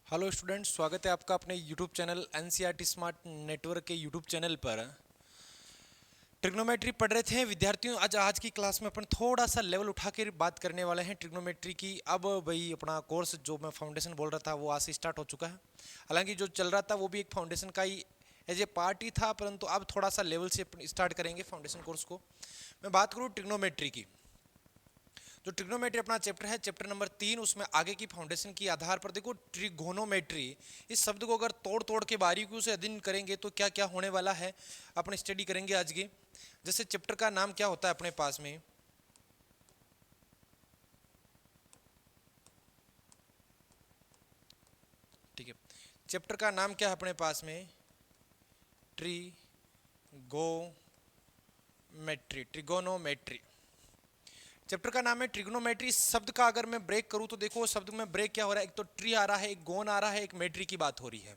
Hello students, स्वागत है आपका अपने YouTube channel NCERT smart network के यूट्यूब चैनल पर। ट्रिग्नोमेट्री पढ़ रहे थे विद्यार्थियों। आज की क्लास में अपन थोड़ा सा लेवल उठा कर बात करने वाले हैं ट्रिग्नोमेट्री की। अब भाई अपना कोर्स जो मैं फाउंडेशन बोल रहा था वो आज से स्टार्ट हो चुका है। हालांकि जो चल रहा था वो भी एक फाउंडेशन का ही एज ए पार्ट ही था, परंतु अब थोड़ा सा लेवल से स्टार्ट करेंगे फाउंडेशन कोर्स को। मैं बात करूँ ट्रिग्नोमेट्री की, जो ट्रिग्नोमेट्री अपना चैप्टर है, चैप्टर नंबर 3, उसमें आगे की फाउंडेशन के आधार पर देखो ट्रिगोनोमेट्री इस शब्द को अगर तोड़ तोड़ के बारीकियों से अध्ययन करेंगे तो क्या क्या होने वाला है अपने स्टडी करेंगे आज की। जैसे चैप्टर का नाम क्या होता है अपने पास में, ठीक है, चैप्टर का नाम क्या है अपने पास में, ट्रिगोनोमेट्री। चैप्टर का नाम है ट्रिग्नोमेट्री। शब्द का अगर मैं ब्रेक करूं तो देखो शब्द में ब्रेक क्या हो रहा है, एक तो ट्री आ रहा है, एक गोन आ रहा है, एक मेट्री की बात हो रही है।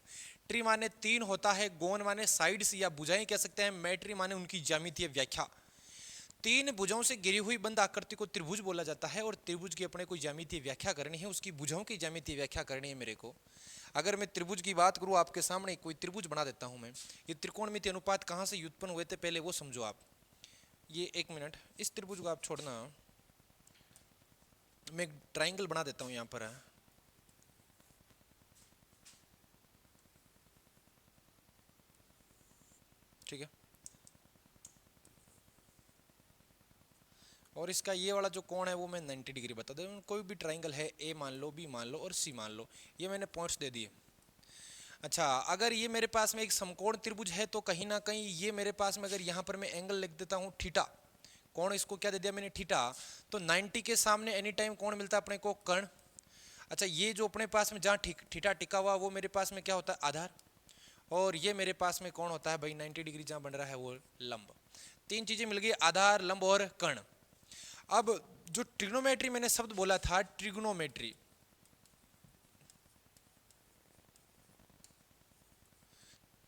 ट्री माने 3 होता है, गोन माने साइड्स या भुजाएं कह सकते हैं, मेट्री माने उनकी ज्यामितीय व्याख्या। 3 भुजाओं से घिरी हुई बंद आकृति को त्रिभुज बोला जाता है, और त्रिभुज की अपने कोई ज्यामितीय व्याख्या करनी है, उसकी भुजाओं की ज्यामितीय व्याख्या करनी है मेरे को। अगर मैं त्रिभुज की बात करूं आपके सामने कोई त्रिभुज बना देता हूं मैं। ये त्रिकोणमितीय अनुपात कहां से उत्पन्न हुए थे पहले वो समझो आप। ये 1 मिनट, इस त्रिभुज को आप छोड़ना, मैं एक ट्राइंगल बना देता हूं यहां पर। ठीक है, और इसका ये वाला जो कोण है वो मैं 90 डिग्री बता दूं। कोई भी ट्राइंगल है, ए मान लो, बी मान लो और सी मान लो, ये मैंने पॉइंट्स दे दिए। अच्छा, अगर ये मेरे पास में एक समकोण त्रिभुज है तो कहीं ना कहीं ये मेरे पास में, अगर यहाँ पर मैं एंगल लिख देता हूँ थीटा, कोण इसको क्या दे दिया मैंने, थीटा, तो 90 के सामने एनी टाइम कोण मिलता है अपने को, कर्ण। अच्छा, ये जो अपने पास में जहाँ थीटा टिका हुआ वो मेरे पास में क्या होता है, आधार। और ये मेरे पास में कौन होता है भाई, 90 डिग्री जहाँ बन रहा है वो लंब। 3 चीजें मिल गई, आधार, लंब और कर्ण। अब जो ट्रिग्नोमेट्री मैंने शब्द बोला था, ट्रिग्नोमेट्री,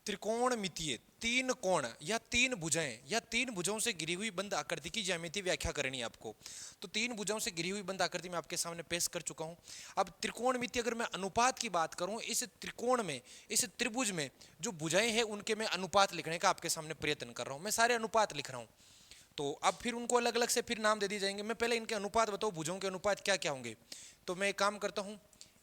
त्रिकोणमितीय, 3 कोण या 3 भुजाएं या 3 भुजाओं से घिरी हुई बंद आकृति की ज्यामितीय व्याख्या करनी है आपको। तो 3 भुजाओं से घिरी हुई बंद आकृति मैं आपके सामने पेश कर चुका हूं। अब त्रिकोणमितीय अगर मैं अनुपात की बात करूं, इस त्रिकोण में, इस त्रिभुज में जो भुजाएं हैं उनके मैं अनुपात लिखने का आपके सामने प्रयत्न कर रहा हूं। मैं सारे अनुपात लिख रहा हूं, तो अब फिर उनको अलग अलग से फिर नाम दे दिए जाएंगे। मैं पहले इनके अनुपात बताऊं, भुजाओं के अनुपात क्या क्या होंगे। तो मैं एक काम करता हूं,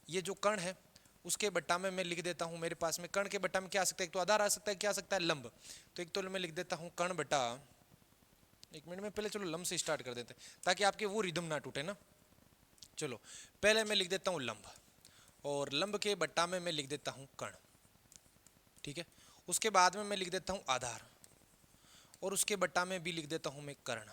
ये जो कर्ण है उसके बट्टा में मैं लिख देता हूं, मेरे पास में कर्ण के बट्टा में क्या आ सकता है, एक तो आधार आ सकता है, क्या आ सकता है, लंब। तो एक तो मैं लिख देता हूं कर्ण बट्टा, 1 मिनट में पहले चलो लंब से स्टार्ट कर देते हैं ताकि आपके वो रिदम ना टूटे ना। चलो, पहले मैं लिख देता हूं लंब, और लंब के बट्टा में मैं लिख देता हूं कर्ण। ठीक है, उसके बाद में मैं लिख देता हूं आधार, और उसके बट्टा में भी लिख देता हूं मैं कर्ण।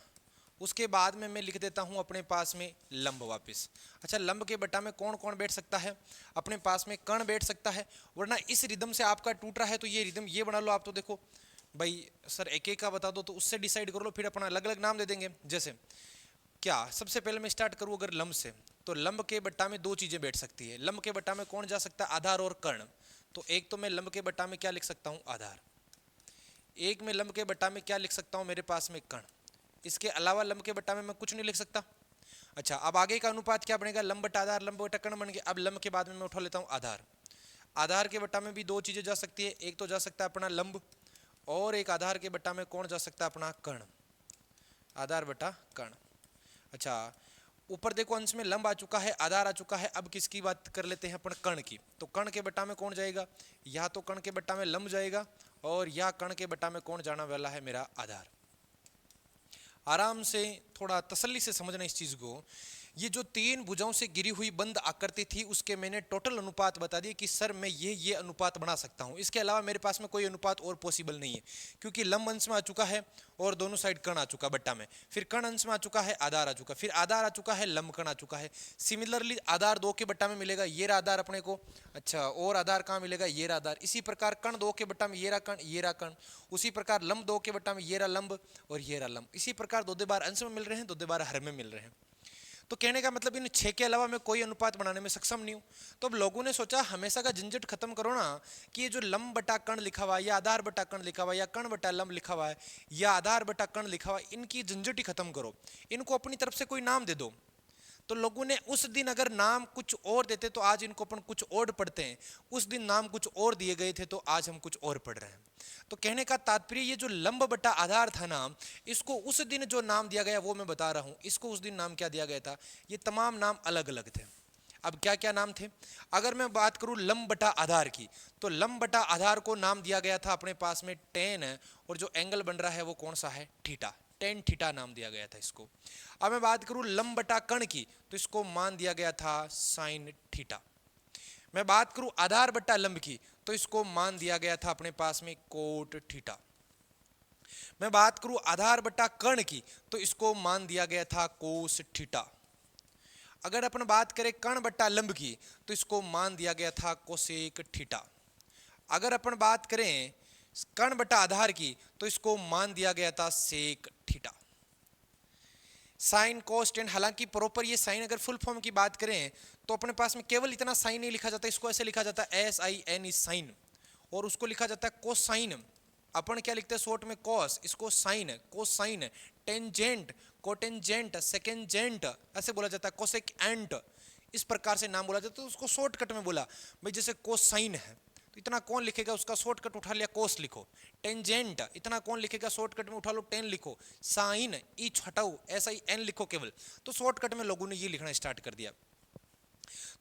उसके बाद में मैं लिख देता हूं अपने पास में लंब वापस। अच्छा, लंब के बट्टा में कौन कौन बैठ सकता है, अपने पास में कर्ण बैठ सकता है, वरना इस रिदम से आपका टूट रहा है तो ये रिदम ये बना लो आप। तो देखो भाई सर एक एक का बता दो तो उससे डिसाइड कर लो, फिर अपना अलग अलग नाम दे देंगे। जैसे क्या, सबसे पहले मैं स्टार्ट करूं अगर लंब से, तो लंब के बट्टा में 2 चीजें बैठ सकती है। लंब के बट्टा में कौन जा सकता है, आधार और कर्ण। तो एक तो मैं लंब के बट्टा में क्या लिख सकता हूं, आधार। एक में लंब के बट्टा में क्या लिख सकता हूं, मेरे पास में कर्ण। इसके अलावा लंब के बट्टा में मैं कुछ नहीं लिख सकता। अच्छा, अब आगे का अनुपात क्या बनेगा, लंब बटा आधार, लंब बटा कर्ण बन गया। अब लंब के बाद में मैं उठा लेता हूं आधार। आधार के बट्टा में भी 2 चीजें जा सकती है, एक तो जा सकता है अपना लंब, और एक आधार के बट्टा में कौन जा सकता है, अपना कर्ण। आधार बटा कर्ण। अच्छा, ऊपर देखो अंश में लंब आ चुका है, आधार आ चुका है। अब किसकी बात कर लेते हैं अपन, कर्ण की। तो कर्ण के बट्टा में कौन जाएगा, या तो कर्ण के बट्टा में लंब जाएगा, और या कर्ण के बट्टा में कौन जाना वाला है, मेरा आधार। आराम से थोड़ा तसल्ली से समझना इस चीज को। ये जो 3 भुजाओं से गिरी हुई बंद आकृति थी उसके मैंने टोटल अनुपात बता दिए कि सर मैं ये अनुपात बना सकता हूं, इसके अलावा मेरे पास में कोई अनुपात और पॉसिबल नहीं है, क्योंकि लंब अंश में आ चुका है और दोनों साइड कर्ण आ चुका बट्टा में, फिर कर्ण अंश में आ चुका है, आधार आ चुका, फिर आधार आ चुका है, लंब कर्ण आ चुका है। सिमिलरली आधार 2 के बट्टा में मिलेगा, ये रहा आधार अपने को। अच्छा, और आधार कहाँ मिलेगा, ये रहा आधार। इसी प्रकार कर्ण 2 के बट्टा में ये रहा कर्ण, ये रहा कर्ण। उसी प्रकार लंब 2 के बट्टा में ये रहा लंब, और ये रहा लंब। इसी प्रकार दो बार अंश में मिल रहे हैं, दो बार हर में मिल रहे हैं। तो कहने का मतलब इन 6 के अलावा मैं कोई अनुपात बनाने में सक्षम नहीं हूं। तो अब लोगों ने सोचा हमेशा का झंझट खत्म करो ना, कि ये जो लंब बटा कर्ण लिखा हुआ है, या आधार बटा कर्ण लिखा हुआ है, या कर्ण बटा लंब लिखा हुआ है, या आधार बटा कर्ण लिखा हुआ है, इनकी झंझट ही खत्म करो, इनको अपनी तरफ से कोई नाम दे दो, तो लोगों ने उस दिन अगर नाम कुछ और देते तो आज इनको अपन कुछ और पढ़ते हैं, उस दिन नाम कुछ और दिए गए थे तो आज हम कुछ और पढ़ रहे हैं। तो कहने का तात्पर्य ये जो लंब बटा आधार था नाम, इसको उस दिन जो नाम दिया गया वो मैं बता रहा हूं, इसको उस दिन नाम क्या दिया गया था, ये तमाम नाम अलग अलग थे। अब क्या क्या नाम थे, अगर मैं बात करूं लंब बटा आधार की, तो लंब बटा आधार को नाम दिया गया था अपने पास में टेन, और जो एंगल बन रहा है वो कौन सा है, थीटा, टेन थीटा नाम दिया गया था इसको। अब मैं बात करूं लंब बटा कर्ण की, तो इसको मान दिया गया था साइन थीटा। मैं बात करूं आधार बटा लंब की, तो इसको मान दिया गया था अपने पास में कोट थीटा। मैं बात करूं आधार बटा कर्ण की, तो इसको मान दिया गया था कोस थीटा। अगर अपन बात करें कर्ण बट्टा लंब की, तो इसको मान दिया गया था कोसेक थीटा। अगर अपन बात करें कर्ण बट्टा आधार की, तो इसको मान दिया गया था sec theta. Sine cos tan, हालांकि प्रॉपर ये साइन अगर फुल फॉर्म की बात करें तो अपने पास में केवल इतना साइन नहीं लिखा जाता, इसको ऐसे लिखा जाता है SIN साइन, और उसको लिखा जाता है कोसाइन। अपन क्या लिखते हैं शॉर्ट में कॉस, इसको साइन, कोसाइन, टेंजेंट, कोटेंजेंट, सेकेंजेंट, ऐसे बोला जाता है, कोसेक एंट, इस प्रकार से नाम बोला जाता है। तो उसको शॉर्टकट में बोला भाई, जैसे कोसाइन है तो इतना कौन लिखेगा, उसका शॉर्टकट उठा लिया कोस लिखो। टेंजेंट इतना कौन लिखेगा, शॉर्टकट में उठा लो टेन लिखो। साइन ईच हटाओ, SIN लिखो केवल। तो शॉर्टकट में लोगों ने ये लिखना स्टार्ट कर दिया।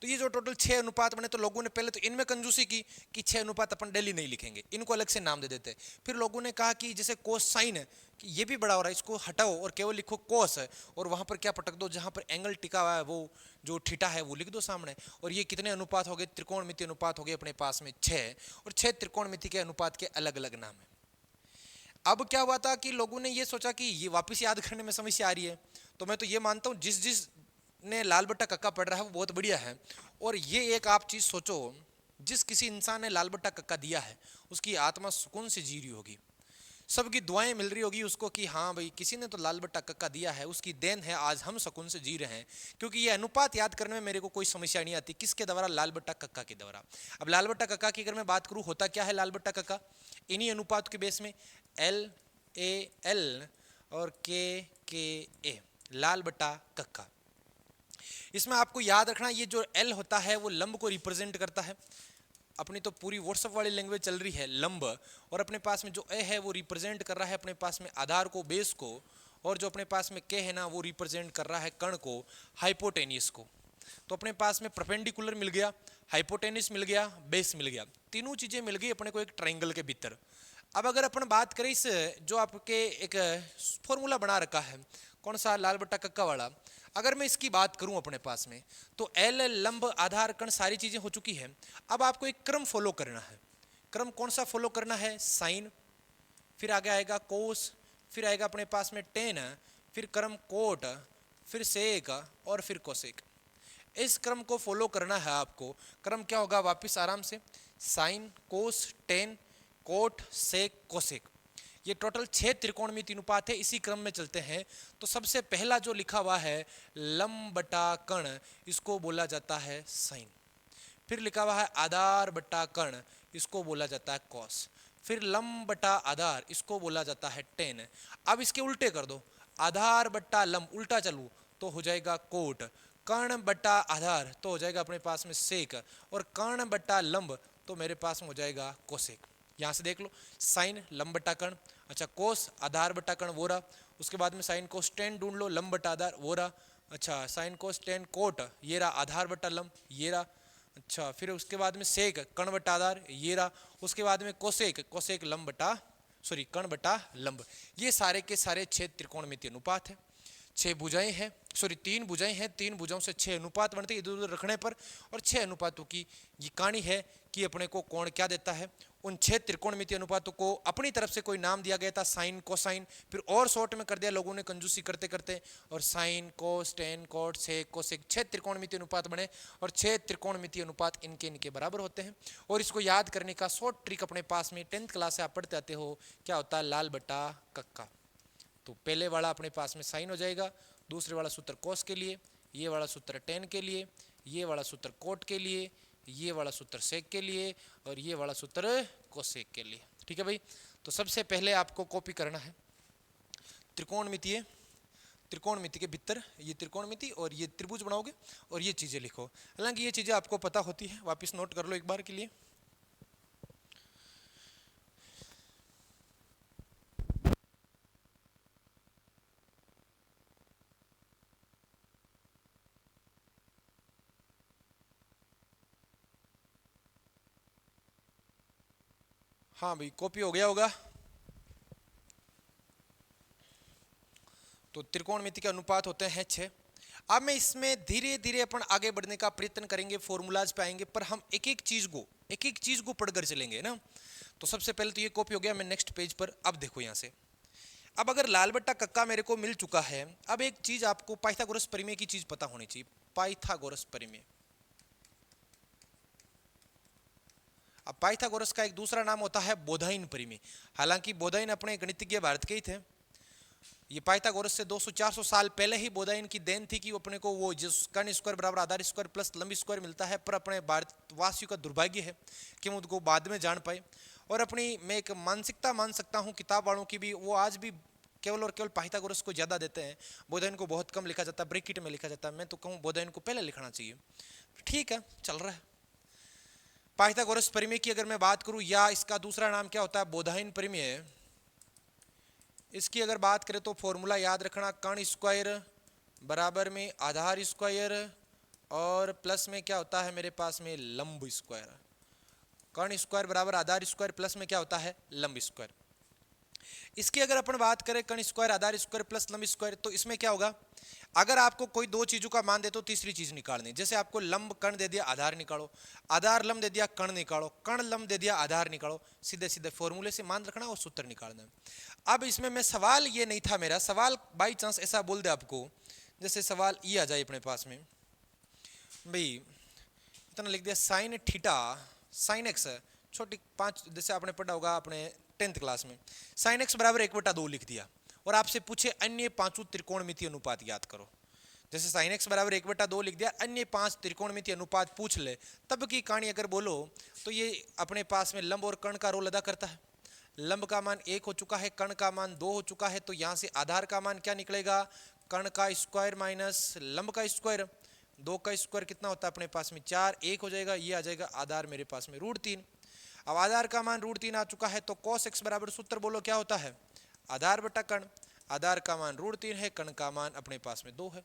तो ये जो टोटल 6 अनुपात बने, तो लोगों ने पहले तो इनमें कंजूसी की कि 6 अनुपात अपन डेली नहीं लिखेंगे, इनको अलग से नाम दे देते। फिर लोगों ने कहा कि जैसे कोस साइन है कि ये भी बड़ा हो रहा है, इसको हटाओ और केवल लिखो कोस है, और वहां पर क्या पटक दो, जहां पर एंगल टिका हुआ है वो जो थीटा है वो लिख दो सामने। और ये कितने अनुपात हो गए, त्रिकोणमितीय अनुपात हो गए अपने पास में 6, और 6 त्रिकोणमिति के अनुपात के अलग अलग नाम है। अब क्या हुआ था कि लोगों ने ये सोचा कि ये वापस याद करने में समस्या आ रही है, तो मैं तो ये मानता हूँ जिस जिस ने लाल बट्टा कक्का पढ़ रहा है वो बहुत बढ़िया है। और ये एक आप चीज सोचो, जिस किसी इंसान ने लाल बट्टा कक्का दिया है उसकी आत्मा सुकून से जी रही होगी, सबकी दुआएं मिल रही होगी उसको कि हाँ भाई किसी ने तो लाल बट्टा कक्का दिया है, उसकी देन है आज हम सुकून से जी रहे हैं। क्योंकि ये अनुपात याद करने में मेरे को कोई समस्या नहीं आती, किसके द्वारा, लाल बट्टा कक्का के द्वारा। अब लाल बट्टा कक्का की अगर मैं बात करूं, होता क्या है लाल बट्टा कक्का, इन्हीं अनुपात के बेस में LAL और KKA, लाल बट्टा कक्का। इसमें आपको याद रखना ये जो L होता है वो लंब को रिप्रेजेंट करता है। अपनी तो पूरी व्हाट्सएप वाली लैंग्वेज चल रही है लंब, और अपने पास में जो A है वो रिप्रेजेंट कर रहा है अपने पास में आधार को, बेस को, और जो अपने पास में K है ना वो रिप्रेजेंट कर रहा है कर्ण को, हाइपोटेनियस को। तो अपने पास में परपेंडिकुलर मिल गया, हाइपोटेनियस मिल गया, बेस मिल गया, तीनों चीजें मिल गई अपने को एक ट्राइंगल के भीतर। अब अगर अपन बात करें इस जो आपके एक फॉर्मूला बना रखा है, कौन सा, लाल बट्टा कक्का वाला, अगर मैं इसकी बात करूं अपने पास में, तो L लंब आधार कर्ण सारी चीजें हो चुकी है। अब आपको एक क्रम फॉलो करना है। क्रम कौन सा फॉलो करना है, साइन, फिर आगे आएगा कोस, फिर आएगा अपने पास में टेन, फिर क्रम कोट, फिर सेक, और फिर कोसेक। इस क्रम को फॉलो करना है आपको। क्रम क्या होगा, वापिस आराम से, sine cos tan cot sec cosec, ये टोटल 6 त्रिकोणमितीय अनुपात है, इसी क्रम में चलते हैं। तो सबसे पहला जो लिखा हुआ है लंब बटा कर्ण, इसको बोला जाता है साइन। फिर लिखा हुआ है आधार बटा कर्ण, इसको बोला जाता है कॉस। फिर लंब बटा आधार, इसको बोला जाता है टेन। अब इसके उल्टे कर दो, आधार बट्टा लंब उल्टा चलू तो हो जाएगा कोट, कर्ण बट्टा आधार तो हो जाएगा अपने पास में सेक, और कर्ण बट्टा लंब तो मेरे पास में हो जाएगा कोसेक। यहाँ से देख लो, साइन लंब बटा कर्ण, अच्छा कोस आधार बटा कर्ण वो रहा, उसके बाद में साइन कोस टेन ढूंढ लो, लंब बटा आधार वो रहा, अच्छा साइन कोस टेन कोट ये रहा, आधार बटा लंब ये रहा, अच्छा फिर उसके बाद में सेक कर्ण बटा आधार ये रहा, उसके बाद में कोसेक, कोसेक लंब बटा सॉरी कर्ण बटा लंब। ये सारे के सारे 6 त्रिकोणमितीय अनुपात है। 6 भुजाएं हैं, सॉरी 3 भुजाएं हैं, 3 भुजाओं से 6 अनुपात बनते हैं इधर उधर रखने पर। और 6 अनुपातों की ये कहानी है कि अपने को कोण क्या देता है। उन 6 त्रिकोणमितीय अनुपातों को अपनी तरफ से कोई नाम दिया गया था, साइन कोसाइन, फिर और शॉर्ट में कर दिया लोगों ने कंजूसी करते करते, और sine cos tan cot sec cosec 6 त्रिकोणमितीय अनुपात बने। और 6 त्रिकोणमितीय अनुपात इनके इनके बराबर होते हैं। और इसको याद करने का शॉर्ट ट्रिक अपने पास में 10th क्लास से आप पढ़ते आते हो, क्या होता है, लाल बटा कक्का। तो पहले वाला अपने पास में साइन हो जाएगा, दूसरे वाला सूत्र कोस के लिए, ये वाला सूत्र टेन के लिए, ये वाला सूत्र कोट के लिए, ये वाला सूत्र सेक के लिए, और ये वाला सूत्र कोसेक के लिए। ठीक है भाई। तो सबसे पहले आपको कॉपी करना है त्रिकोणमितीय, त्रिकोणमिति के भीतर ये त्रिकोणमिति और ये त्रिभुज बनाओगे और ये चीजें लिखो। हालांकि ये चीजें आपको पता होती है, वापस नोट कर लो एक बार के लिए। हाँ भाई, कॉपी हो गया होगा। तो त्रिकोणमिति के अनुपात होते हैं 6। अब मैं इसमें धीरे धीरे अपन आगे बढ़ने का प्रयत्न करेंगे, फॉर्मूलाज पे आएंगे, पर हम एक एक चीज को पढ़कर चलेंगे ना। तो सबसे पहले तो ये कॉपी हो गया, मैं नेक्स्ट पेज पर। अब देखो यहाँ से, अब अगर लाल बट्टा कक्का मेरे को मिल चुका है, अब एक चीज आपको पाइथागोरस परिमेय की चीज पता होनी चाहिए। पाइथागोरस परिमेय, अब पाइथागोरस का एक दूसरा नाम होता है बोधाइन परिमेय। हालांकि बोधाइन अपने गणितज्ञ भारत के ही थे। ये पाइथागोरस से 200-400 साल पहले ही बोधाइन की देन थी कि अपने को वो जिस कर्ण स्क्वायर बराबर आधार स्क्वायर प्लस लंबी स्क्वायर मिलता है, पर अपने भारतवासियों का दुर्भाग्य है कि हम उनको बाद में जान पाए। और अपनी मैं एक मानसिकता मान सकता हूँ किताब वालों की भी, वो आज भी केवल और केवल पाइथागोरस को ज्यादा देते हैं, बोधाइन को बहुत कम लिखा जाता है, ब्रैकेट में लिखा जाता है। मैं तो कहूँ बोधाइन को पहले लिखना चाहिए। ठीक है, चल रहा है। पाइथागोरस परिमेय की अगर मैं बात करूं, या इसका दूसरा नाम क्या होता है, बोधाइन परिमेय, इसकी अगर बात करें तो फॉर्मूला याद रखना, कर्ण स्क्वायर बराबर में आधार स्क्वायर और प्लस में क्या होता है मेरे पास में लंब स्क्वायर। कर्ण स्क्वायर बराबर आधार स्क्वायर प्लस में क्या होता है लंब स्क्वायर। इसकी अगर अपन बात करें कर्ण स्क्वायर आधार स्क्वायर प्लस लंब स्क्वायर, तो इसमें क्या होगा, अगर आपको कोई दो चीजों का मान दे तो तीसरी चीज निकालनी। जैसे आपको लंब कर्ण दे दिया, आधार निकालो, आधार लंब दे दिया, कर्ण निकालो, कर्ण लंब दे दिया, आधार निकालो। सीधे सीधे फॉर्मूले से मान रखना और सूत्र निकालना। अब इसमें मैं सवाल ये नहीं था मेरा, सवाल बाई चांस ऐसा बोल दे आपको, जैसे सवाल ये आ जाए अपने पास में, भाई इतना लिख दिया साइन थीटा साइन एक्स, छोटी 5 जैसे आपने पढ़ा होगा अपने 10th क्लास में, साइन एक्स बराबर 1/2 लिख दिया और आपसे पूछे अन्य पांचों त्रिकोणमितीय अनुपात याद करो। जैसे साइन एक्स बराबर 1/2 लिख दिया, अन्य 5 त्रिकोणमितीय अनुपात पूछ ले, तब की कहानी अगर बोलो तो ये अपने पास में लंब और कर्ण का रोल अदा करता है। लंब का मान 1 हो चुका है, कर्ण का मान 2 हो चुका है, तो यहाँ से आधार का मान क्या निकलेगा, कर्ण का स्क्वायर माइनस लंब का स्क्वायर। 2 का स्क्वायर कितना होता है अपने पास में 4, 1 हो जाएगा, ये आ जाएगा आधार मेरे पास में √3। अब आधार का मान √3 आ चुका है, तो cos x बराबर सूत्र बोलो क्या होता है, आधार बटा कर्ण। आधार का मान √3 है, कर्ण का मान अपने पास में 2 है।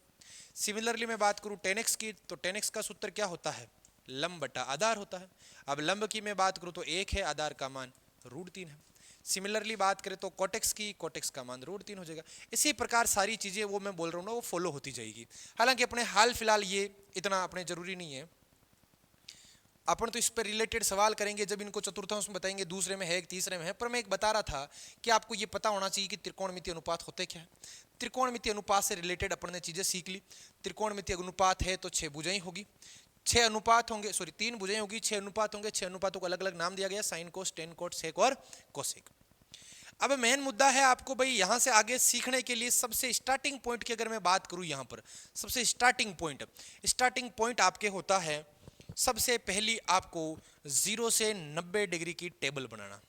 सिमिलरली मैं बात करूं tan x की, तो tan x का सूत्र क्या होता है, लंब बटा आधार होता है। अब लंब की मैं बात करूं तो 1 है, आधार का मान √3 है। सिमिलरली बात करें तो cot x की, cot x का मान √3 हो जाएगा। इसी प्रकार सारी चीजें वो मैं बोल रहा हूँ ना, वो फॉलो होती जाएगी। हालांकि अपने हाल फिलहाल ये इतना अपने जरूरी नहीं है, अपन तो इस पर रिलेटेड सवाल करेंगे जब इनको चतुर्थांश में बताएंगे, दूसरे में है, तीसरे में है। पर मैं एक बता रहा था कि आपको ये पता होना चाहिए कि त्रिकोणमितीय अनुपात होते क्या है। त्रिकोणमितीय अनुपात से रिलेटेड अपन ने चीजें सीख ली। त्रिकोणमितीय अनुपात है तो 6 भुजाएं होगी, 6 अनुपात होंगे, सॉरी 3 भुजाएं होगी, 6 अनुपात होंगे। 6 अनुपातों को अलग अलग नाम दिया गया, sine cos tan cot sec और कोसेक। अब मेन मुद्दा है आपको भाई यहां से आगे सीखने के लिए सबसे स्टार्टिंग पॉइंट की अगर मैं बात करूं, यहां पर सबसे स्टार्टिंग पॉइंट आपके होता है, सबसे पहली आपको 0 से 90 डिग्री की टेबल बनाना।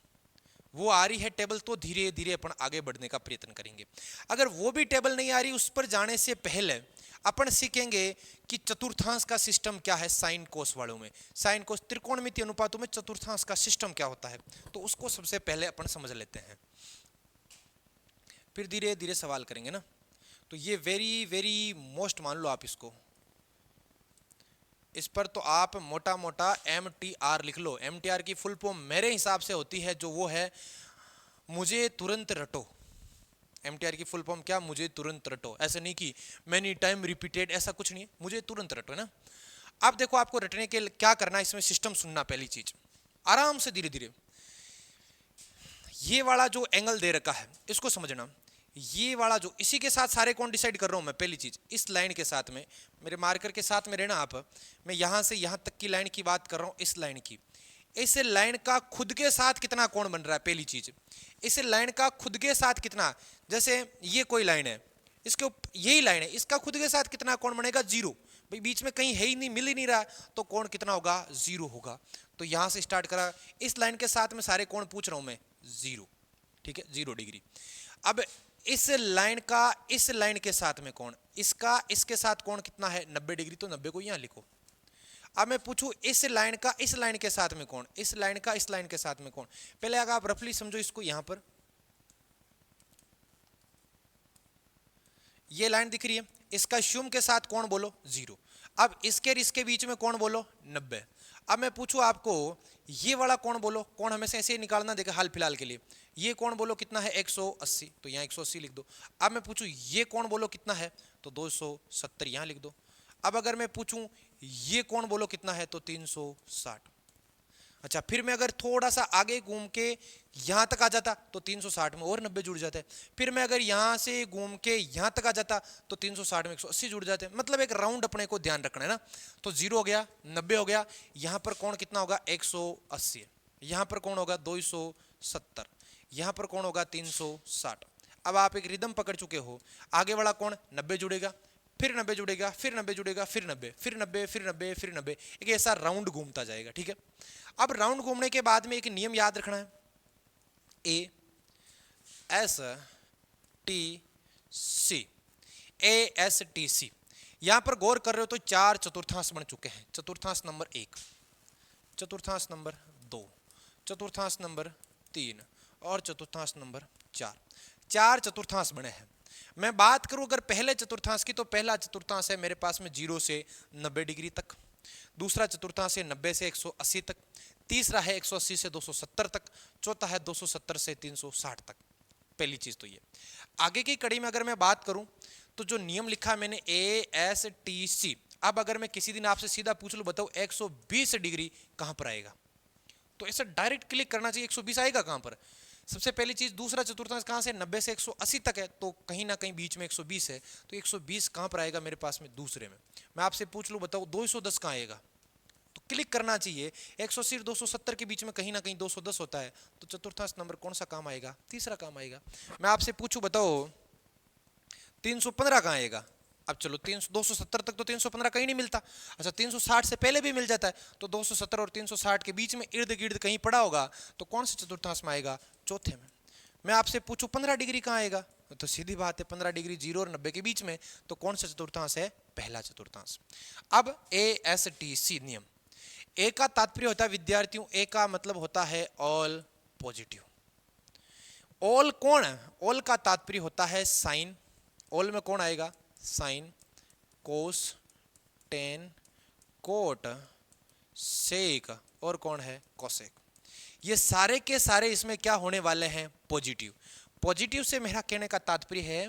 वो आ रही है टेबल तो धीरे धीरे अपन आगे बढ़ने का प्रयत्न करेंगे। अगर वो भी टेबल नहीं आ रही, उस पर जाने से पहले अपन सीखेंगे कि चतुर्थांश का सिस्टम क्या है। साइन कोस वालों में, साइन कोस त्रिकोणमितीय अनुपातों में चतुर्थांश का सिस्टम क्या होता है, तो उसको सबसे पहले अपन समझ लेते हैं, फिर धीरे धीरे सवाल करेंगे ना। तो ये वेरी वेरी मोस्ट मान लो आप इसको, इस पर तो आप मोटा मोटा MTR लिख लो। MTR की फुल फॉर्म मेरे हिसाब से होती है जो वो है मुझे तुरंत रटो। MTR की फुल फॉर्म क्या, मुझे तुरंत रटो। ऐसा नहीं कि मैनी टाइम रिपीटेड, ऐसा कुछ नहीं है, मुझे तुरंत रटो, है ना। अब देखो आपको रटने के क्या करना है, इसमें सिस्टम सुनना। पहली चीज आराम से धीरे धीरे, ये वाला जो एंगल दे रखा है इसको समझना। ये वाला जो, इसी के साथ सारे कौन डिसाइड कर रहा हूं मैं। पहली चीज इस लाइन के साथ में, मेरे मार्कर के साथ में रहना आप, मैं यहां से यहां तक की लाइन की बात कर रहा हूं, इस लाइन की। इस लाइन का खुद के साथ कितना कोण बन रहा है, पहली चीज इस लाइन का खुद के साथ कितना। जैसे ये कोई लाइन है, इसके यही लाइन है, इसका खुद के साथ कितना कोण बनेगा, 0। भाई बीच में कहीं है ही नहीं, मिल ही नहीं रहा, तो कोण कितना होगा, 0 होगा। तो यहां से स्टार्ट करा, इस लाइन के साथ में सारे कोण पूछ रहा हूं मैं, 0, ठीक है, 0 डिग्री। अब इस लाइन का इस लाइन के साथ में कोण, इसका इसके साथ कोण कितना है 90 डिग्री, तो 90 को यहां लिखो। अब मैं पूछूं इस लाइन का इस लाइन के साथ में कोण, इस लाइन का इस लाइन के साथ में कोण, पहले अगर आप रफली समझो इसको, यहां पर ये लाइन दिख रही है, इसका शुम के साथ कोण बोलो 0, अब इसके और इसके बीच में कोण बोलो 90। अब मैं पूछूं आपको ये वाला कोण बोलो, कोण हमेशा ऐसे ही निकालना, देखा हाल फिलहाल के लिए, ये कोण बोलो कितना है 180, तो यहाँ 180 लिख दो। अब मैं पूछूं ये कोण बोलो कितना है, तो 270 यहाँ लिख दो। अब अगर मैं पूछूं ये कोण बोलो कितना है, तो 360। अच्छा, फिर मैं अगर थोड़ा सा आगे घूम के यहां तक आ जाता तो 360 में और 90 जुड़ जाते, फिर मैं अगर यहां से घूम के यहां तक आ जाता तो 360 में 180 जुड़ जाते। मतलब एक राउंड अपने को ध्यान रखना है ना। तो 0 हो गया, 90 हो गया, यहां पर कोण कितना होगा 180, यहां पर कोण होगा 270, यहां पर कोण होगा 360। अब आप एक रिदम पकड़ चुके हो, आगे वाला कोण 90 जुड़ेगा, फिर 90 जुड़ेगा, फिर 90 जुड़ेगा, फिर 90, फिर 90, फिर 90, फिर 90, एक ऐसा राउंड घूमता जाएगा। ठीक है, अब राउंड घूमने के बाद में एक नियम याद रखना है, A S T C, A S T C. यहां पर गौर कर रहे हो तो 4 चतुर्थांश बन चुके हैं। चतुर्थांश नंबर 1, चतुर्थांश नंबर 2, चतुर्थांश नंबर 3 और चतुर्थांश नंबर 4, 4 चतुर्थांश बने हैं। मैं बात करूं अगर पहले चतुर्थांश की, तो पहला चतुर्थांश है मेरे पास में 0 से 90 डिग्री तक, दूसरा चतुर्थांश है 90 से 180 तक, तीसरा है 180 से 270 तक, चौथा है 270 से 360 तक। पहली चीज तो ये। आगे की कड़ी में अगर मैं बात करूं तो जो नियम लिखा है मैंने ASTC, अब अगर मैं किसी दिन आपसे सीधा पूछ लूं बताओ 120 डिग्री कहां पर आएगा, तो ऐसा डायरेक्ट क्लिक करना चाहिए 120 आएगा कहां पर। सबसे पहली चीज, दूसरा चतुर्थांश कहां से 90 से 180 तक है, तो कहीं ना कहीं बीच में 120 है, तो 120 कहां पर आएगा मेरे पास में दूसरे में। मैं आपसे पूछ लूं बताओ 210 कहां आएगा, तो क्लिक करना चाहिए 180 और 270 के बीच में कहीं ना कहीं 210 होता है, तो चतुर्थांश नंबर कौन सा काम आएगा, तीसरा काम आएगा। मैं आपसे पूछूं बताओ 315 कहां आएगा, अब चलो 270 तक तो 315 कहीं नहीं मिलता, अच्छा 360 से पहले भी मिल जाता है, तो 270 और 360 के बीच में इर्द गिर्द कहीं पड़ा होगा, तो कौन से चतुर्थांश में आएगा, चौथे में। मैं आपसे पूछूं 15 डिग्री कहां आएगा, तो सीधी बात है 15 डिग्री 0 और 90 के बीच में, तो कौन सा चतुर्थांश है, पहला चतुर्थांश। अब ASTC नियम, ए का तात्पर्य होता है विद्यार्थियों, ए का मतलब होता है ऑल पॉजिटिव। ऑल कौन है, ऑल का तात्पर्य होता है साइन, ऑल में कौन आएगा, sign, cos, tan, cot, sec और कौन है, कोसेक। ये सारे के सारे इसमें क्या होने वाले हैं, पॉजिटिव। पॉजिटिव से मेरा कहने का तात्पर्य है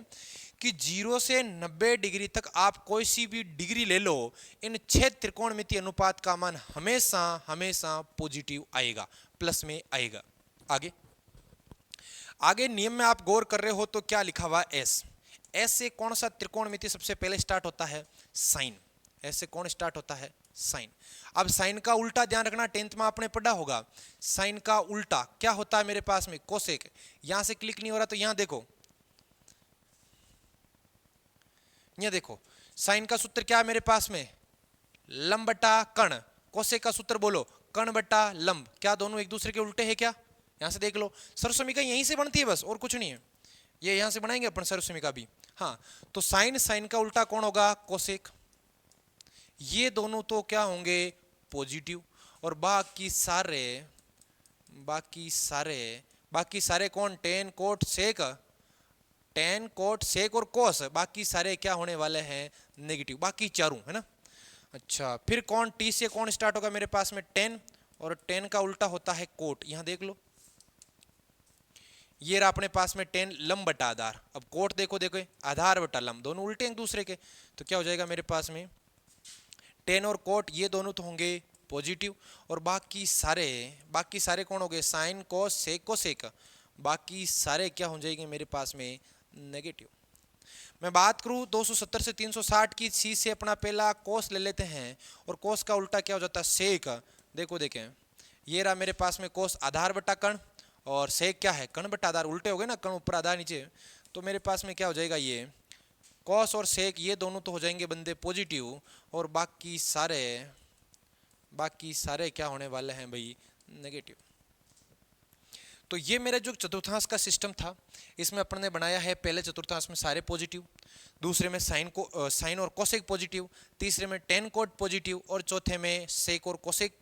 कि 0 से 90 डिग्री तक आप कोई सी भी डिग्री ले लो, इन 6 त्रिकोणमितीय अनुपात का मान हमेशा हमेशा पॉजिटिव आएगा, प्लस में आएगा। आगे आगे नियम में आप गौर कर रहे हो तो क्या लिखा हुआ, एस, एस से कौन सा त्रिकोणमिति सबसे पहले स्टार्ट होता है, साइन, एस से कौन स्टार्ट होता है, साइन। अब साइन का उल्टा ध्यान रखना, 10th में आपने पढ़ा होगा, साइन का उल्टा क्या होता है मेरे पास में, कोसेक। यहां से क्लिक नहीं हो रहा तो यहां देखो, यहां देखो साइन का सूत्र क्या है मेरे पास में, लंब बटा कर्ण, कोसेक का सूत्र बोलो कर्ण बटा लंब, क्या दोनों एक दूसरे के उल्टे हैं क्या, यहां से देख लो, सरसमीका यहीं से बनती है बस और कुछ नहीं है, ये यहां से बनाएंगे अपन सरसमीका भी। हाँ, तो साइन, साइन का उल्टा कौन होगा, कोसेक, ये दोनों तो क्या होंगे, पॉजिटिव, और बाकी सारे बाकी सारे बाकी सारे कौन, टेन, कोट, सेक, टेन, कोट, सेक और कोस, बाकी सारे क्या होने वाले हैं, नेगेटिव, बाकी चारों, है ना। अच्छा, फिर कौन, टी से कौन स्टार्ट होगा मेरे पास में, 10, और 10 का उल्टा होता है कोट, यहां देख लो, ये रहा अपने पास में 10 लंब बटा आधार। अब कोट देखो, देखो आधार बटा लंब दोनों उल्टे एक दूसरे के, तो क्या हो जाएगा मेरे पास में 10 और कोट, ये दोनों तो होंगे पॉजिटिव, और बाकी सारे कौन हो गए, साइन, कोस, सेक, कोसेक, बाकी सारे क्या हो जाएंगे मेरे पास में, नेगेटिव। मैं बात करूं 270 से 360 की, सी से अपना पहला कोस ले लेते हैं, और कोस का उल्टा क्या हो जाता है, सेक। देखो देखें, ये रहा मेरे पास में कोस आधार बटा कर्ण, और सेक क्या है, कर्ण बटा आधार, उल्टे हो गए ना, कर्ण ऊपर आधार नीचे, तो मेरे पास में क्या हो जाएगा, ये कॉस और सेक ये दोनों तो हो जाएंगे बंदे पॉजिटिव, और बाकी सारे क्या होने वाले हैं भाई, नेगेटिव। तो ये मेरा जो चतुर्थांश का सिस्टम था, इसमें अपन ने बनाया है पहले चतुर्थांश में सारे पॉजिटिव, दूसरे में साइन और कोसेक पॉजिटिव, तीसरे में टेन कोट पॉजिटिव और चौथे में सेक और कोसेक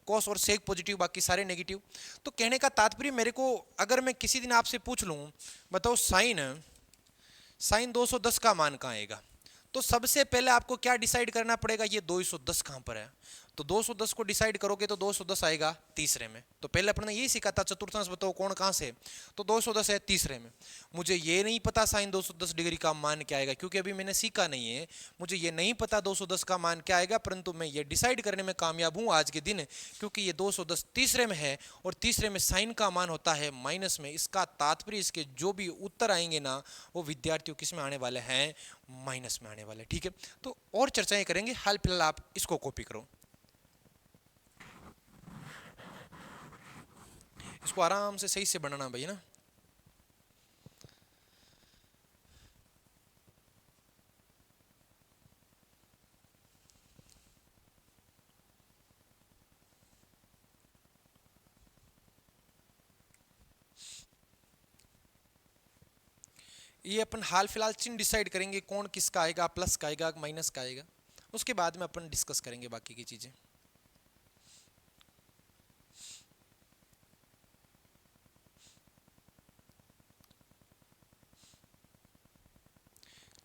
कोस और सेक पॉजिटिव, बाकी सारे नेगेटिव। तो कहने का तात्पर्य मेरे को, अगर मैं किसी दिन आपसे पूछ लूँ बताओ साइन साइन 210 का मान कहाँ आएगा, तो सबसे पहले आपको क्या डिसाइड करना पड़ेगा, ये 210 कहाँ पर है। तो 210 को डिसाइड करोगे तो 210 आएगा तीसरे में। तो पहले अपन ने यही सीखा था चतुर्थांश बताओ कौन कहाँ से, तो 210 है तीसरे में। मुझे ये नहीं पता साइन 210 डिग्री का मान क्या आएगा, क्योंकि अभी मैंने सीखा नहीं है, मुझे ये नहीं पता 210 का मान क्या आएगा, परंतु मैं ये डिसाइड करने में कामयाब हूँ आज के दिन, क्योंकि ये 210 तीसरे में है और तीसरे में साइन का मान होता है माइनस में। इसका तात्पर्य इसके जो भी उत्तर आएंगे ना, वो विद्यार्थियों किस में आने वाले हैं, माइनस में आने वाले। ठीक है, तो और चर्चाएं करेंगे, हाल फिलहाल आप इसको कॉपी करो, इसको आराम से सही से बनाना भाई ना। ये अपन हाल फिलहाल चिन्ह डिसाइड करेंगे कौन किसका आएगा, प्लस का आएगा माइनस का आएगा, उसके बाद में अपन डिस्कस करेंगे बाकी की चीजें।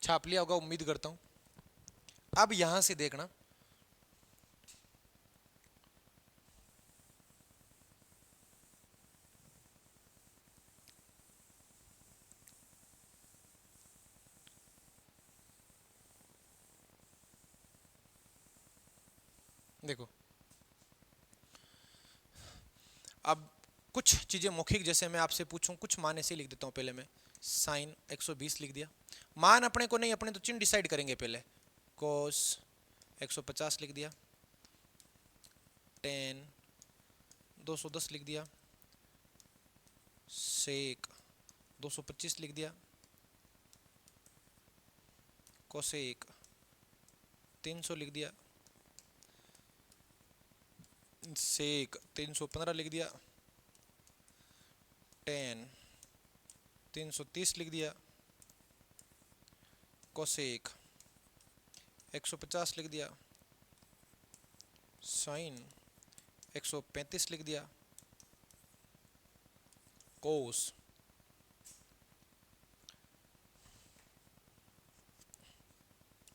छाप लिया होगा उम्मीद करता हूं। अब यहां से देखना, देखो अब कुछ चीजें मौखिक, जैसे मैं आपसे पूछूं कुछ मान ऐसे लिख देता हूं। पहले मैं साइन 120 लिख दिया, मान अपने को नहीं, अपने तो चिन्ह डिसाइड करेंगे पहले। कोस 150 लिख दिया, टेन 210 लिख दिया, सेक 225 लिख दिया, कोसेक 300 लिख दिया, सेक 315 लिख दिया, टेन 330 लिख दिया, कोसेक 150 लिख दिया, साइन 135 लिख दिया, कोस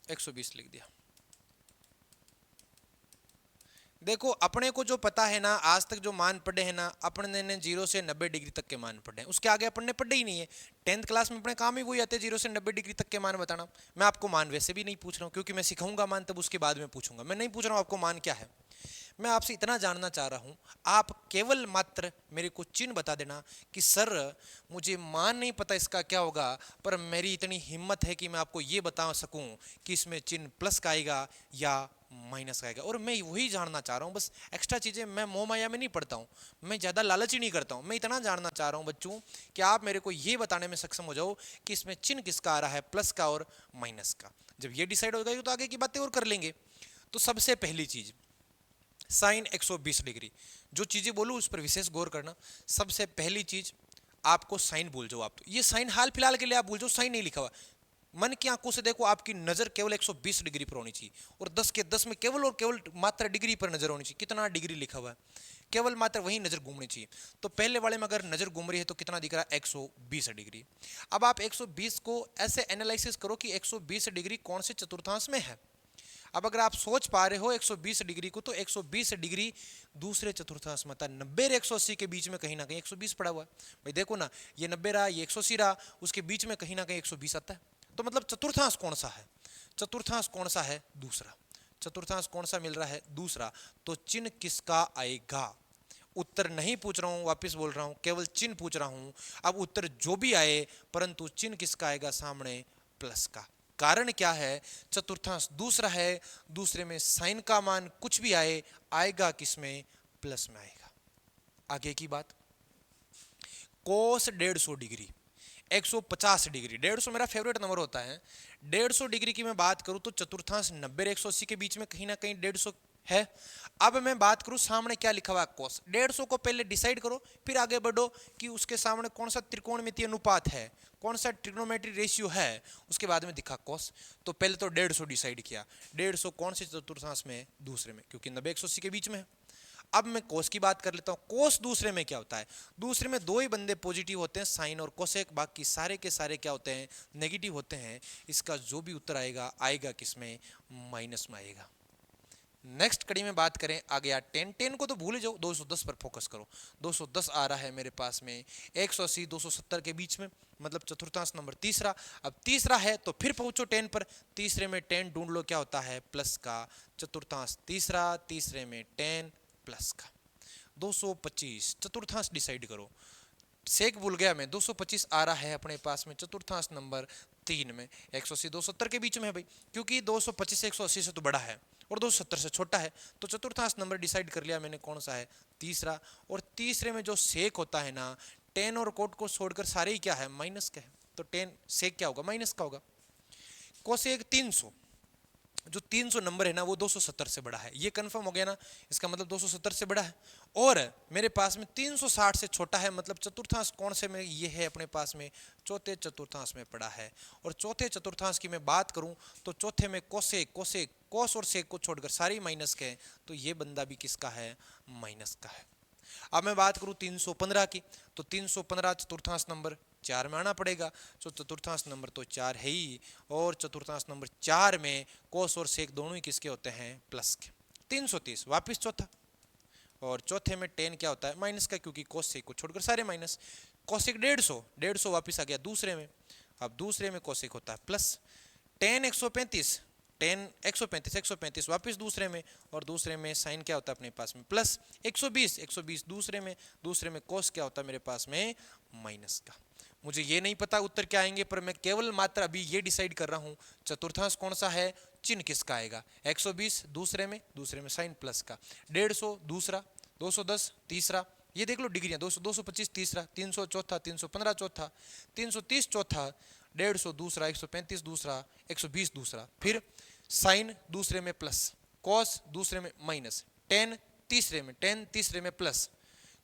120 लिख दिया। देखो अपने को जो पता है ना, आज तक जो मान पढ़े हैं ना, अपने ने 0 से 90 डिग्री तक के मान पढ़े हैं, उसके आगे अपन ने पढ़े ही नहीं है। 10th क्लास में अपने काम ही वही आते हैं 0 से 90 डिग्री तक के मान बताना। मैं आपको मान वैसे भी नहीं पूछ रहा हूँ, क्योंकि मैं सिखाऊंगा मान तब उसके बाद में पूछूंगा। मैं नहीं पूछ रहा हूँ आपको मान क्या है, मैं आपसे इतना जानना चाह रहा हूँ, आप केवल मात्र मेरे को चिन्ह बता देना कि सर मुझे मान नहीं पता इसका क्या होगा, पर मेरी इतनी हिम्मत है कि मैं आपको ये बता सकूं कि इसमें चिन्ह प्लस का आएगा या माइनस का आएगा। और मैं वही जानना चाह रहा हूँ, बस एक्स्ट्रा चीज़ें मैं मोह माया में नहीं पढ़ता हूँ, मैं ज़्यादा लालच ही नहीं करता हूँ। मैं इतना जानना चाह रहा हूँ बच्चों कि आप मेरे को ये बताने में सक्षम हो जाओ कि इसमें चिन्ह किसका आ रहा है, प्लस का और माइनस का। जब ये डिसाइड हो गई तो आगे की बातें और कर लेंगे। तो सबसे पहली चीज़ साइन 120 डिग्री, जो चीज़ें बोलूँ उस पर विशेष गौर करना। सबसे पहली चीज़ आपको साइन भूल जाओ आप, तो ये साइन हाल फिलहाल के लिए आप भूल जाओ, साइन नहीं लिखा हुआ। मन की आंखों से देखो, आपकी नज़र केवल 120 डिग्री पर होनी चाहिए, और 10 के 10 में केवल और केवल मात्र डिग्री पर नज़र होनी चाहिए। कितना डिग्री लिखा हुआ है, केवल मात्र वही नज़र घूमनी चाहिए। तो पहले वाले में अगर नज़र घूम रही है तो कितना दिख रहा है, 120 डिग्री। अब आप 120 को ऐसे एनालिसिस करो कि 120 डिग्री कौन से चतुर्थांश में है। अब अगर आप सोच पा रहे हो 120 डिग्री को, तो 120 डिग्री दूसरे चतुर्थांश में था, 90 और 180 के बीच में कहीं ना कहीं 120 पड़ा हुआ है। भाई देखो ना, ये 90 रहा, ये 180 रहा, उसके बीच में कहीं ना कहीं 120 आता है। तो मतलब चतुर्थांश कौन सा है, चतुर्थांश कौन सा है, दूसरा। चतुर्थांश कौन सा मिल रहा है, दूसरा। तो चिन्ह किसका आएगा, उत्तर नहीं पूछ रहा हूं, वापस बोल रहा हूं, केवल चिन्ह पूछ रहा हूं। अब उत्तर जो भी आए, परंतु चिन्ह किसका आएगा सामने, प्लस का। कारण क्या है, चतुर्थांश दूसरा है, दूसरे में साइन का मान कुछ भी आए, आएगा किसमें, प्लस में आएगा। आगे की बात, कोस 150 डिग्री 150 डिग्री, 150 मेरा फेवरेट नंबर होता है। 150 डिग्री की मैं बात करूं तो चतुर्थांश 90 और 180 के बीच में कहीं ना कहीं 150 है। अब मैं बात करूं सामने क्या लिखा हुआ है कोस, 150 को पहले डिसाइड करो, फिर आगे बढ़ो कि उसके सामने कौन सा त्रिकोणमितीय अनुपात है, कौन सा ट्रिग्नोमेट्री रेशियो है, उसके बाद में दिखा कोस। तो पहले तो 150 डिसाइड किया, 150 कौन से चतुर्थांश में है, दूसरे में, क्योंकि 90 180 के बीच में है। अब मैं कोस की बात कर लेता हूं, कोस दूसरे में क्या होता है, दूसरे में दो ही बंदे पॉजिटिव होते हैं, साइन और कोसेक, बाकी सारे के सारे क्या होते हैं, नेगेटिव होते हैं। इसका जो भी उत्तर आएगा आएगा किसमें, माइनस में आएगा। नेक्स्ट कड़ी में बात करें आ गया 10, 10 को तो भूल जाओ, 210 पर फोकस करो। 210 आ रहा है मेरे पास में, 180 270 के बीच में, मतलब चतुर्थांश नंबर तीसरा। अब तीसरा है तो फिर पहुंचो 10 पर, तीसरे में 10 ढूंढ लो क्या होता है, प्लस का। चतुर्थांश तीसरा, तीसरे में 10 प्लस का। 225 चतुर्थांश डिसाइड करो, सेक भूल गया मैं, 225 आ रहा है अपने पास में चतुर्थांश नंबर 3 में। 180 270 के बीच में है भाई, क्योंकि 225 180 से तो बड़ा है और 270 से छोटा है, तो चतुर्थांश नंबर डिसाइड कर लिया मैंने कौन सा है, तीसरा। और तीसरे में जो सेक होता है ना, 10 और कोट को छोड़कर सारे ही क्या है, माइनस का है, तो 10 सेक क्या होगा, माइनस का होगा। कोसेक 300, जो 300 नंबर है ना वो 270 से बड़ा है, ये कंफर्म हो गया ना, इसका मतलब 270 से बड़ा है। और मेरे पास में 360 से छोटा है, मतलब चतुर्थांश कौन से में ये है अपने पास में, चौथे चतुर्थांश में पड़ा है। और चौथे चतुर्थांश की मैं बात करूं तो चौथे में कोसेक, कोसेक कोस और सेक को छोड़कर सारे माइनस के हैं, तो ये बंदा भी किसका है, माइनस का है। अब मैं बात करूं 315 की, तो 315 चतुर्थांश नंबर 4 में आना पड़ेगा, तो चतुर्थांश नंबर तो 4 है ही, और चतुर्थांश नंबर 4 में कोस और सेक दोनों ही किसके होते हैं, प्लस के। 330 वापिस चौथा, और चौथे में 10 क्या होता है, माइनस का, क्योंकि कोस सेक को छोड़कर सारे माइनस। कोसेक 150 वापिस आ गया दूसरे में, अब दूसरे में कोसेक होता है प्लस। 10 135, 10 135 वापस दूसरे में, और दूसरे में साइन क्या होता है अपने पास में, प्लस। 120 दूसरे में कोस क्या होता है मेरे पास में, माइनस का। मुझे ये नहीं पता उत्तर क्या आएंगे, पर मैं केवल मात्र अभी ये डिसाइड कर रहा हूँ चतुर्थांश कौन सा है, चिन्ह किसका आएगा। 120 दूसरे में साइन प्लस का, 150 दूसरा, 210 तीसरा, ये देख लो डिग्रियां, 200 225 तीसरा, 300 चौथा, 315 चौथा, 330 चौथा, 150 दूसरा, 135 दूसरा, 120 दूसरा, फिर साइन दूसरे में प्लस, कॉस दूसरे में माइनस, 10 तीसरे में प्लस,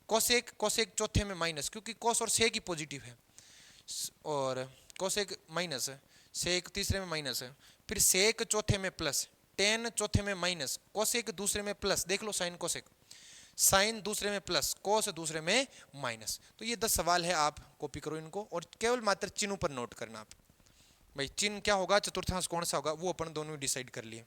कोसेक चौथे में माइनस, क्योंकि कॉस और सेक ही पॉजिटिव है, और कोसेक माइनस है, सेक तीसरे में माइनस है, फिर सेक चौथे में प्लस, 10 चौथे में माइनस, कोसेक दूसरे में प्लस, देख लो साइन कोसेक, साइन दूसरे में प्लस, कोस दूसरे में माइनस। तो ये 10 सवाल है, आप कॉपी करो इनको, और केवल मात्र चिन्हों पर नोट करना आप, भाई चिन्ह क्या होगा, चतुर्थांश कौन सा होगा, वो अपन दोनों ही डिसाइड कर लिए।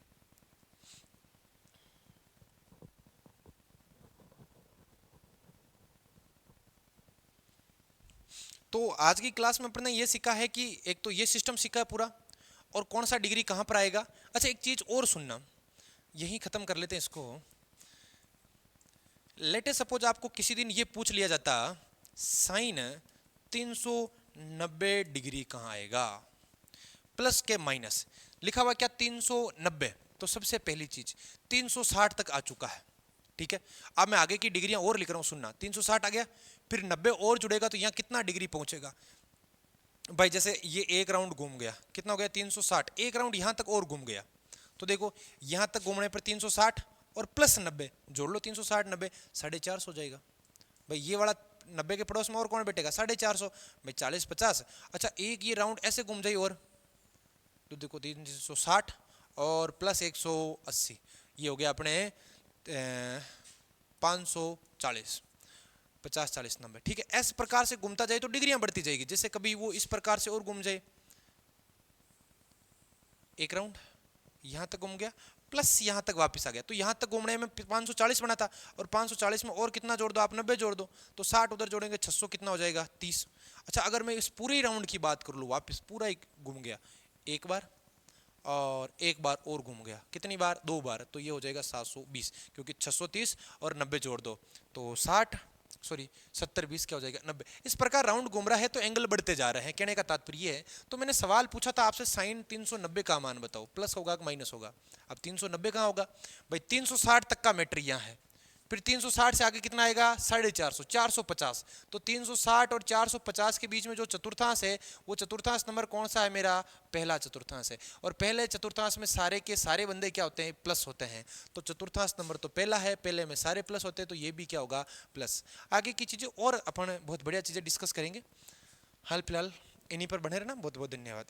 तो आज की क्लास में अपन ने ये सीखा है कि एक तो ये सिस्टम सीखा है पूरा, और कौन सा डिग्री कहां पर आएगा। अच्छा एक चीज और सुनना, यही खत्म कर लेते हैं इसको। लेटे सपोज आपको किसी दिन ये पूछ लिया जाता, साइन 390 डिग्री कहां आएगा, प्लस के माइनस लिखा हुआ क्या 390, तो सबसे पहली चीज 360 तक आ चुका है, ठीक है। अब मैं आगे की डिग्रियां और लिख रहा हूं, सुनना, 360 आ गया, फिर 90 और जुड़ेगा तो यहां कितना डिग्री पहुंचेगा भाई, जैसे ये एक राउंड घूम गया, कितना हो गया 360, एक राउंड यहां तक और घूम गया, तो देखो यहां तक घूमने पर 360 और प्लस 90 जोड़ लो, 360 90 450 हो जाएगा भाई। ये वाला 90 के पड़ोस में और कौन बैठेगा, 450 भाई, 40 50। अच्छा एक ये राउंड ऐसे घूम जाए और, तो देखो 360 और प्लस 180, ये हो गया अपने 540, 50 40 90, ठीक है। इस प्रकार से घूमता जाए तो डिग्रियां बढ़ती जाएगी, जैसे कभी वो इस प्रकार से और घूम जाए, एक राउंड यहां तक घूम गया, प्लस यहां तक वापस आ गया, तो यहां तक घूमने में 540 बना था, और 540 में और कितना जोड़ दो आप, 90 जोड़ दो, तो 60 उधर जोड़ेंगे 600 कितना हो जाएगा 30। अच्छा अगर मैं इस पूरे राउंड की बात कर लूँ, वापस पूरा एक घूम गया, एक बार और एक बार और घूम गया, कितनी बार, 2 बार, तो ये हो जाएगा 720, क्योंकि 630 और 90 जोड़ दो तो 70 20 क्या हो जाएगा 90। इस प्रकार राउंड घूम रहा है तो एंगल बढ़ते जा रहे हैं, कहने का तात्पर्य है। तो मैंने सवाल पूछा था आपसे, साइन 390 का मान बताओ, प्लस होगा कि माइनस होगा। अब 390 कहाँ होगा भाई, 360 तक का मैटर यहाँ है, फिर 360 से आगे कितना आएगा 450, 450। तो 360 और 450 के बीच में जो चतुर्थांश है वो चतुर्थांश नंबर कौन सा है मेरा, पहला चतुर्थांश है। और पहले चतुर्थांश में सारे के सारे बंदे क्या होते हैं, प्लस होते हैं। तो चतुर्थांश नंबर तो पहला है, पहले में सारे प्लस होते हैं, तो ये भी क्या होगा, प्लस। आगे की चीजें और अपन बहुत बढ़िया चीजें डिस्कस करेंगे। हाल फिलहाल इन्हीं पर बने रहना। बहुत बहुत धन्यवाद।